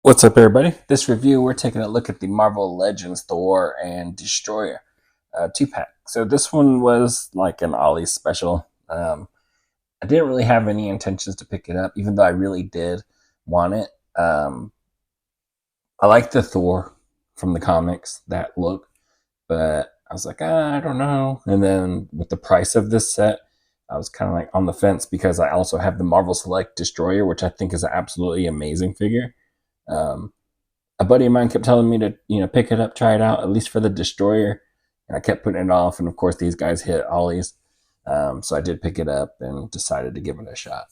What's up, everybody? This review, we're taking a look at the Marvel Legends Thor and Destroyer 2-pack. So this one was like an Ollie special. I didn't really have any intentions to pick it up, even though I really did want it. I like the Thor from the comics, that look, but I was like, I don't know. And then with the price of this set, I was kind of like on the fence because I also have the Marvel Select Destroyer, which I think is an absolutely amazing figure. Um, a buddy of mine kept telling me to, pick it up, try it out, at least for the Destroyer. And I kept putting it off. And of course, these guys hit Ollies. So I did pick it up and decided to give it a shot.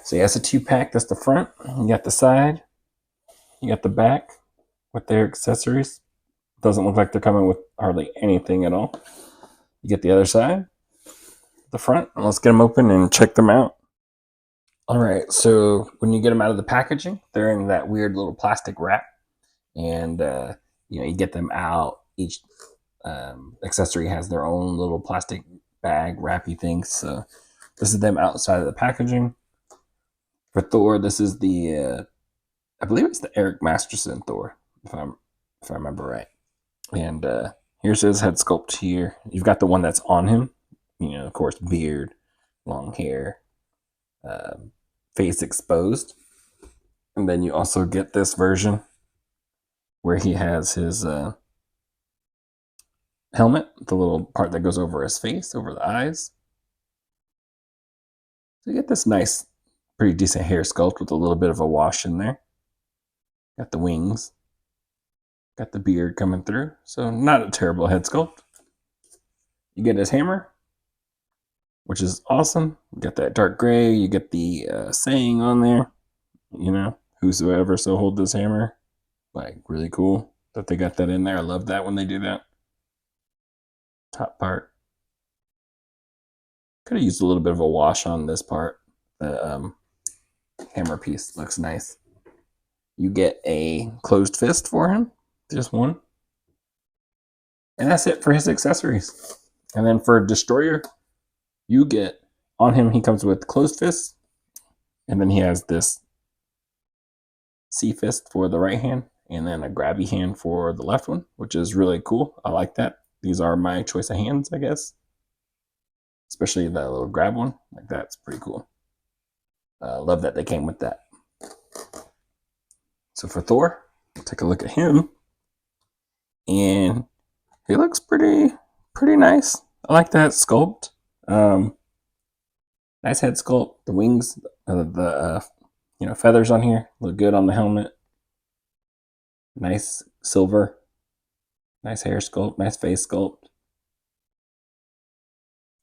So yeah, it's a 2-pack. That's the front. You got the side. You got the back with their accessories. Doesn't look like they're coming with hardly anything at all. You get the other side, the front. And let's get them open and check them out. All right, so when you get them out of the packaging, they're in that weird little plastic wrap, and you get them out. Each accessory has their own little plastic bag wrappy things. So this is them outside of the packaging. For Thor, this is the I believe it's the Eric Masterson Thor, if I remember right. And here's his head sculpt here. You've got the one that's on him, of course, beard, long hair, face exposed. And then you also get this version where he has his helmet, the little part that goes over his face, over the eyes. So you get this nice, pretty decent hair sculpt with a little bit of a wash in there. Got the wings. Got the beard coming through. So not a terrible head sculpt. You get his hammer, which is awesome. You got that dark gray. You get the saying on there. Whosoever so hold this hammer. Like, really cool that they got that in there. I love that when they do that. Top part. Could have used a little bit of a wash on this part. The hammer piece looks nice. You get a closed fist for him. Just one. And that's it for his accessories. And then for Destroyer, you get on him, he comes with closed fists. And then he has this C fist for the right hand. And then a grabby hand for the left one, which is really cool. I like that. These are my choice of hands, I guess. Especially that little grab one. Like, that's pretty cool. Love that they came with that. So for Thor, we'll take a look at him. And he looks pretty nice. I like that sculpt. Nice head sculpt. The wings, the feathers on here look good on the helmet. Nice silver. Nice hair sculpt. Nice face sculpt.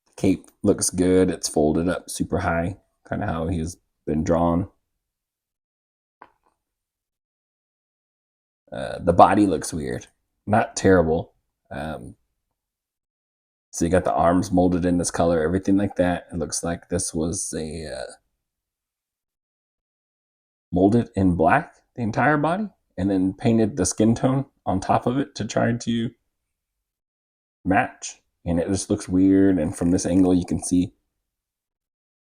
The cape looks good. It's folded up super high, kind of how he's been drawn. The body looks weird. Not terrible. So you got the arms molded in this color, everything like that. It looks like this was a molded in black, the entire body, and then painted the skin tone on top of it to try to match. And it just looks weird. And from this angle, you can see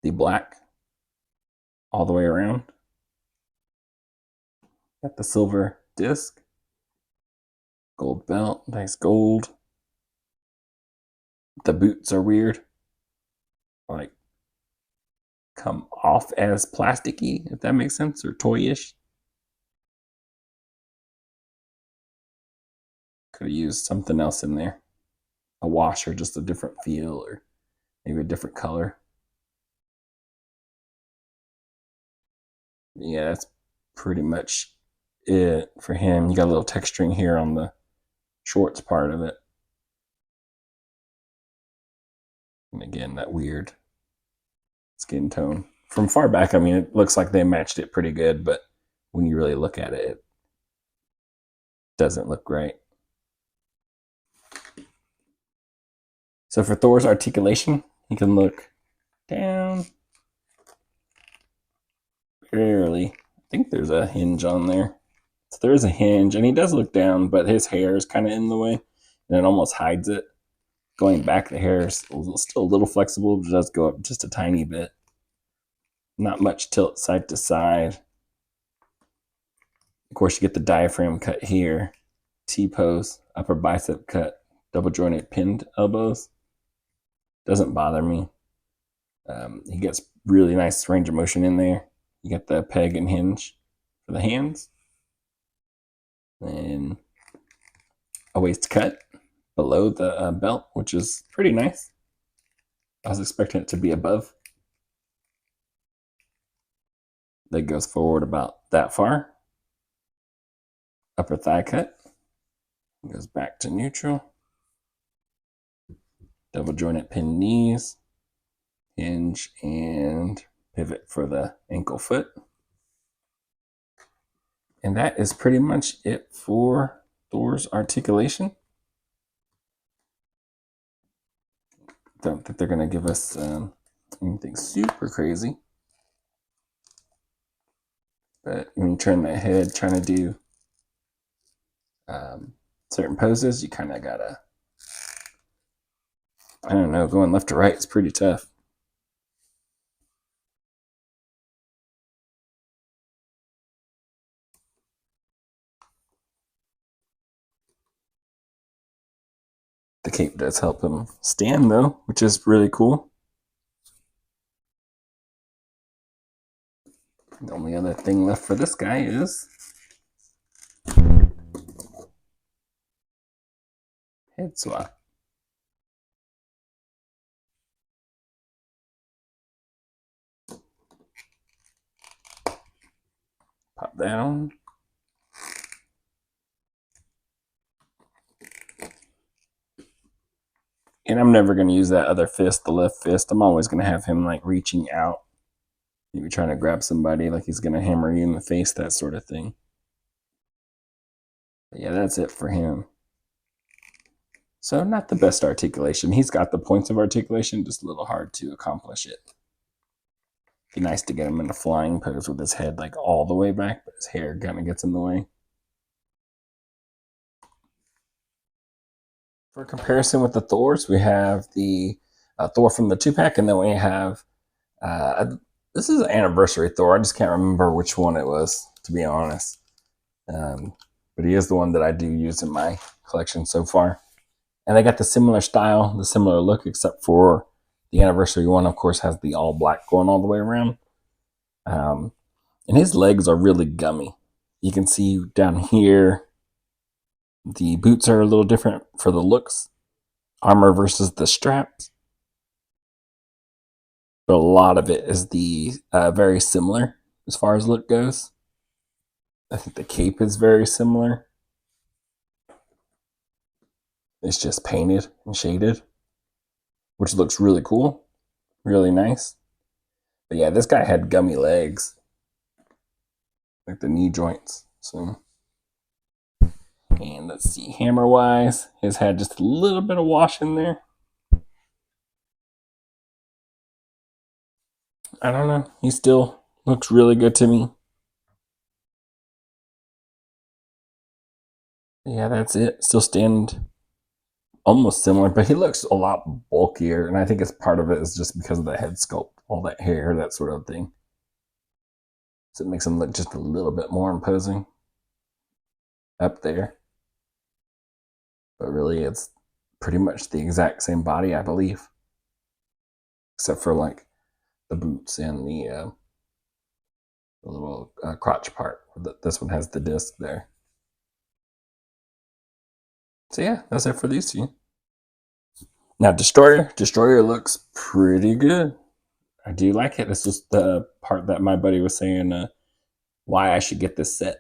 the black all the way around. Got the silver disc, gold belt, nice gold. The boots are weird, like come off as plasticky, if that makes sense, or toyish. Could have used something else in there, a wash or just a different feel, or maybe a different color. Yeah, that's pretty much it for him. You got a little texturing here on the shorts part of it. And again, that weird skin tone. From far back, I mean, it looks like they matched it pretty good, but when you really look at it, it doesn't look right. So for Thor's articulation, he can look down. Barely. I think there's a hinge on there. So there is a hinge, and he does look down, but his hair is kind of in the way, and it almost hides it. Going back, the hair is still a little flexible, but it does go up just a tiny bit. Not much tilt side to side. Of course, you get the diaphragm cut here, T-pose, upper bicep cut, double jointed pinned elbows. Doesn't bother me. He gets really nice range of motion in there. You get the peg and hinge for the hands. And a waist cut below the belt, which is pretty nice. I was expecting it to be above. Leg goes forward about that far. Upper thigh cut. Goes back to neutral. Double jointed pinned knees. Hinge and pivot for the ankle foot. And that is pretty much it for Thor's articulation. Don't think they're going to give us anything super crazy. But when you turn the head trying to do certain poses, you kind of gotta, I don't know, going left to right is pretty tough. The cape does help him stand though, which is really cool. The only other thing left for this guy is head swap. Pop down. And I'm never going to use that other fist, the left fist. I'm always going to have him like reaching out. Maybe trying to grab somebody like he's going to hammer you in the face, that sort of thing. But yeah, that's it for him. So not the best articulation. He's got the points of articulation, just a little hard to accomplish it. Be nice to get him in a flying pose with his head like all the way back, but his hair kind of gets in the way. For comparison with the Thors, we have the Thor from the 2-pack, and then we have this is an anniversary Thor. I just can't remember which one it was, to be honest. But he is the one that I do use in my collection so far. And they got the similar style, the similar look, except for the anniversary one, of course, has the all black going all the way around. And his legs are really gummy. You can see down here, the boots are a little different for the looks. Armor versus the straps. But a lot of it is the very similar as far as look goes. I think the cape is very similar. It's just painted and shaded, which looks really cool, really nice. But yeah, this guy had gummy legs, like the knee joints. So, and let's see, hammer wise, his had just a little bit of wash in there. I don't know. He still looks really good to me. Yeah, that's it. Still stand almost similar, but he looks a lot bulkier, and I think it's part of it is just because of the head sculpt, all that hair, that sort of thing. So it makes him look just a little bit more imposing up there. But really, it's pretty much the exact same body, I believe, except for like the boots and the little crotch part. This one has the disc there. So yeah, that's it for these two. Now Destroyer looks pretty good. I do like it. It's just the part that my buddy was saying why I should get this set,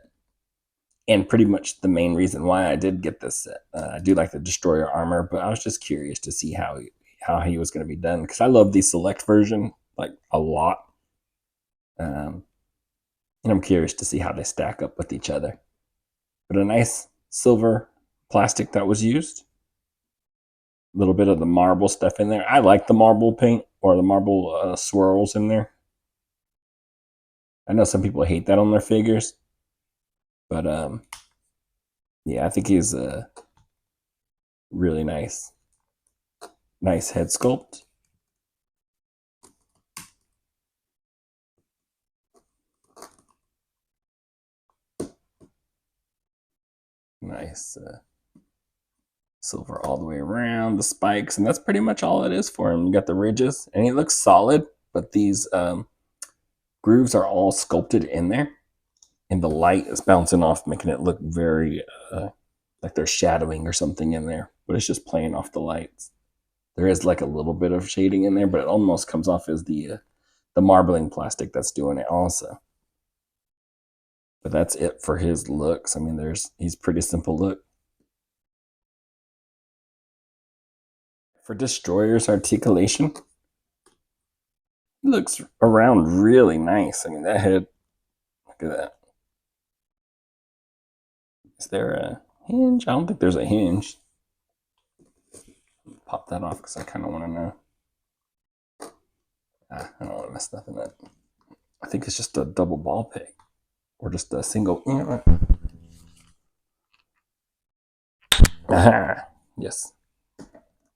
and pretty much the main reason why I did get this set. I do like the Destroyer armor, but I was just curious to see how he was going to be done, because I love the select version like a lot, and I'm curious to see how they stack up with each other. But a nice silver plastic that was used, a little bit of the marble stuff in there. I like the marble paint or the marble swirls in there. I know some people hate that on their figures, but yeah, I think he's a really nice head sculpt. Nice silver all the way around the spikes, and that's pretty much all it is for him. You got the ridges, and he looks solid, but these grooves are all sculpted in there, and the light is bouncing off, making it look very like there's shadowing or something in there, but it's just playing off the lights. There is like a little bit of shading in there, but it almost comes off as the marbling plastic that's doing it also. But that's it for his looks. I mean, he's pretty simple look. For Destroyer's articulation, he looks around really nice. I mean, that head, look at that. Is there a hinge? I don't think there's a hinge. Pop that off because I kind of want to know. I don't want to mess nothing up. I think it's just a double ball peg. Or just a single. You know what? Aha! Yes.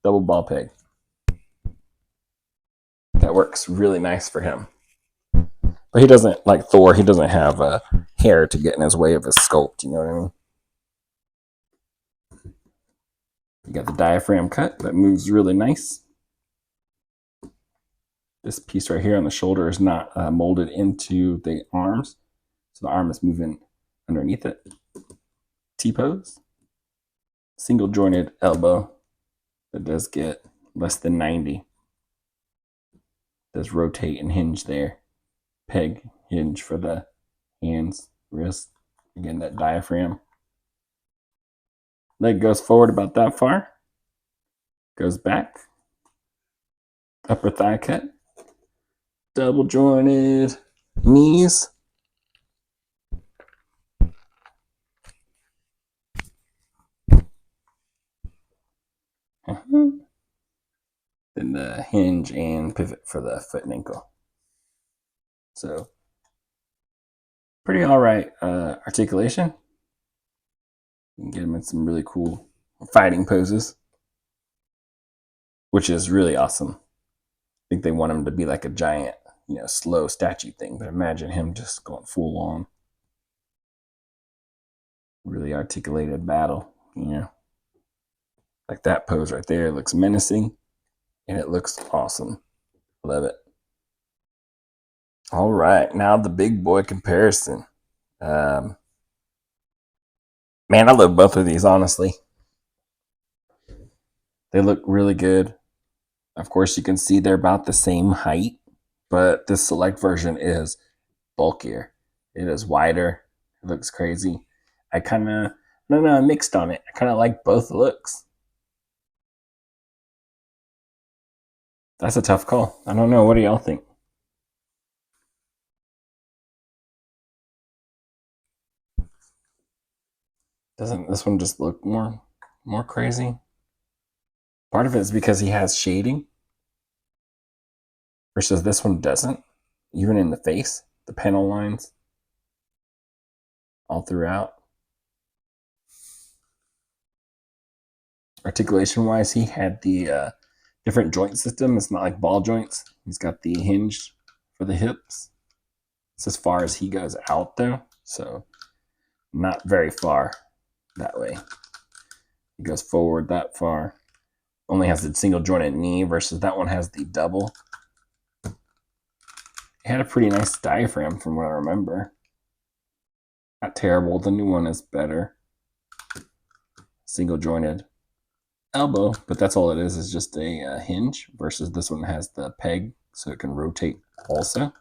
Double ball peg. That works really nice for him. But he doesn't, like Thor, he doesn't have hair to get in his way of his sculpt. You know what I mean? You got the diaphragm cut that moves really nice. This piece right here on the shoulder is not molded into the arms. So the arm is moving underneath it. T-pose. Single jointed elbow that does get less than 90. Does rotate and hinge there. Peg hinge for the hands, wrist. Again, that diaphragm. Leg goes forward about that far. Goes back. Upper thigh cut. Double jointed knees. Then the hinge and pivot for the foot and ankle. So, pretty all right articulation. You can get him in some really cool fighting poses, which is really awesome. I think they want him to be like a giant, slow statue thing, but imagine him just going full on. Really articulated battle, Like that pose right there looks menacing, and it looks awesome. Love it. All right, now the big boy comparison. Man, I love both of these, honestly. They look really good. Of course, you can see they're about the same height, but this select version is bulkier. It is wider. It looks crazy. I kind of, I mixed on it. I kind of like both looks. That's a tough call. I don't know. What do y'all think? Doesn't this one just look more crazy? Part of it is because he has shading versus this one doesn't. Even in the face, the panel lines all throughout. Articulation wise, he had the different joint system. It's not like ball joints. He's got the hinge for the hips. It's as far as he goes out though, so not very far that way. He goes forward that far. Only has the single jointed knee versus that one has the double. It had a pretty nice diaphragm from what I remember. Not terrible. The new one is better. Single jointed elbow, but that's all it is just a hinge versus this one has the peg so it can rotate also.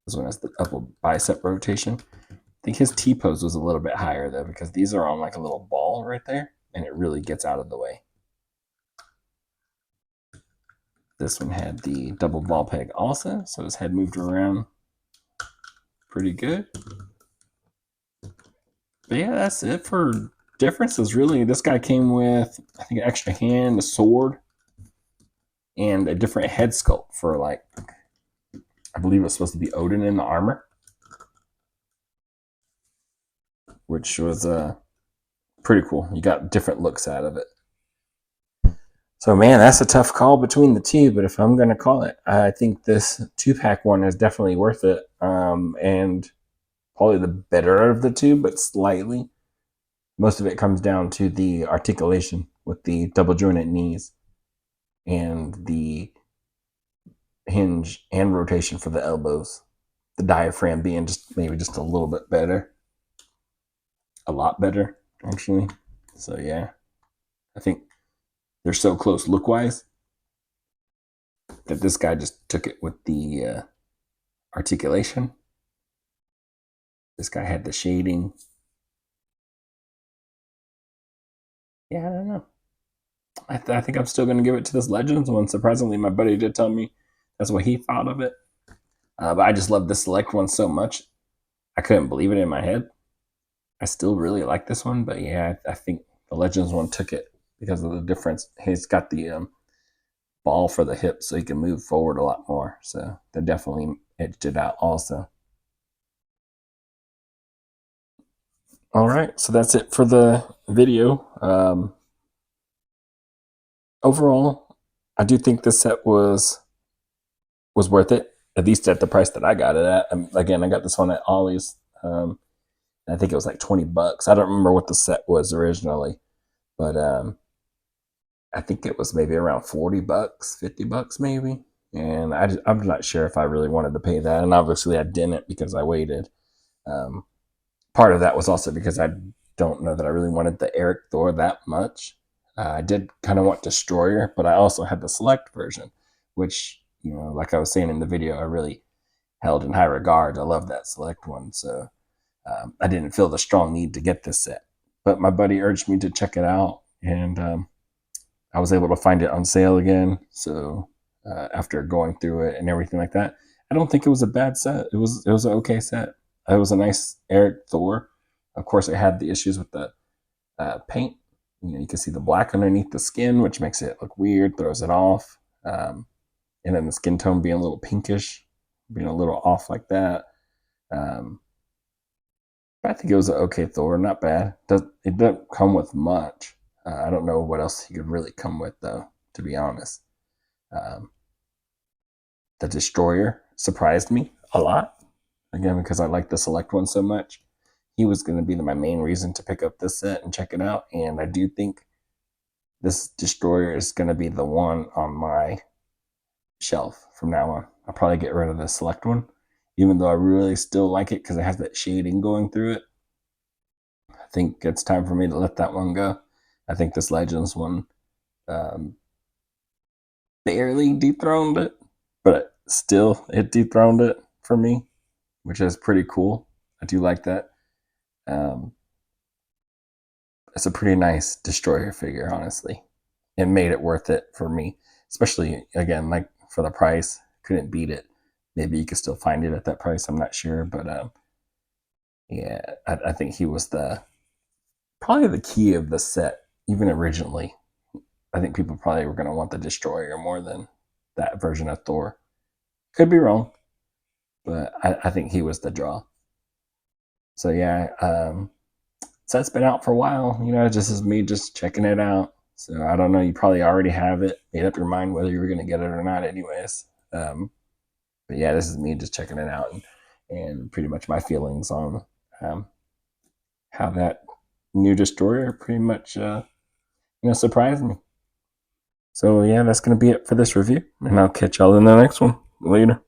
This one has the upper bicep rotation. I think his T-pose was a little bit higher though because these are on like a little ball right there and it really gets out of the way. This one had the double ball peg also, so his head moved around pretty good. But yeah, that's it for differences really. This guy came with, I think, an extra hand, a sword, and a different head sculpt for like, I believe it was supposed to be Odin in the armor, which was pretty cool. You got different looks out of it. So man, that's a tough call between the two, but if I'm going to call it, I think this 2-pack one is definitely worth it, and probably the better of the two, but slightly. Most of it comes down to the articulation with the double jointed knees and the hinge and rotation for the elbows. The diaphragm being just maybe just a little bit better, a lot better actually. So yeah, I think they're so close look wise that this guy just took it with the articulation. This guy had the shading. Yeah, I don't know. I think I'm still going to give it to this Legends one. Surprisingly, my buddy did tell me that's what he thought of it. But I just love the Select one so much. I couldn't believe it in my head. I still really like this one, but yeah, I think the Legends one took it because of the difference. He's got the ball for the hip, so he can move forward a lot more. So they definitely edged it out also. All right, so that's it for the video. Overall, I do think this set was worth it, at least at the price that I got it at. Again, I got this one at Ollie's. I think it was like $20. I don't remember what the set was originally, but I think it was maybe around $40, $50 maybe. And I'm not sure if I really wanted to pay that. And obviously I didn't because I waited. Um, Part of that was also because I don't know that I really wanted the Eric Thor that much. I did kind of want Destroyer, but I also had the Select version, which, like I was saying in the video, I really held in high regard. I love that Select one. So I didn't feel the strong need to get this set. But my buddy urged me to check it out, and I was able to find it on sale again. So after going through it and everything like that, I don't think it was a bad set. It was an okay set. It was a nice Eric Thor. Of course, it had the issues with the paint. You can see the black underneath the skin, which makes it look weird, throws it off. And then the skin tone being a little pinkish, being a little off like that. But I think it was an okay Thor, not bad. It doesn't come with much. I don't know what else he could really come with, though, to be honest. Um, the Destroyer surprised me a lot, again, because I like the Select one so much. He was going to be my main reason to pick up this set and check it out, and I do think this Destroyer is going to be the one on my shelf from now on. I'll probably get rid of the Select one, even though I really still like it because it has that shading going through it. I think it's time for me to let that one go. I think this Legends one barely dethroned it, but still it dethroned it for me, which is pretty cool. I do like that. It's a pretty nice Destroyer figure, honestly. It made it worth it for me, especially again, like for the price. Couldn't beat it. Maybe you could still find it at that price. I'm not sure, but yeah, I think he was probably the key of the set, even originally. I think people probably were going to want the Destroyer more than that version of Thor. Could be wrong, but I think he was the draw. So yeah, set's been out for a while. Just as me just checking it out. So I don't know. You probably already have it, made up your mind whether you were going to get it or not, anyways. But yeah, this is me just checking it out and pretty much my feelings on how that new Destroyer pretty much surprised me. So yeah, that's going to be it for this review, and I'll catch y'all in the next one. Later.